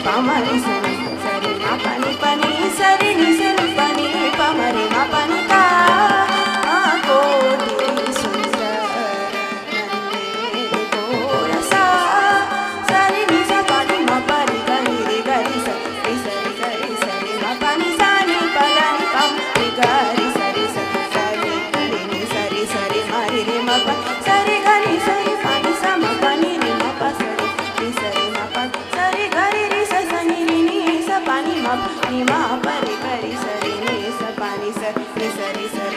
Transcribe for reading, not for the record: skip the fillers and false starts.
పమరి సరి సరి మా పని పని సరి ని సరి పని పమరి మా పని కా ఆ కోటి సుందర నన్నేరు కోరసా సరి ని స పని మా పని గరి రి గరి సరి సరి సరి సరి మా పని సాని పదని పం రి గరి సరి సరి సరి గరి ని సరి సరి మరి రి మా ప సరి గరి సరి పని స మా పని రి మా ప సరి రి సరి మా ప సరి గరి రి స సని రి ని స పని మా ని మా ప రి గరి సరి ని స పని స రి సరి సరి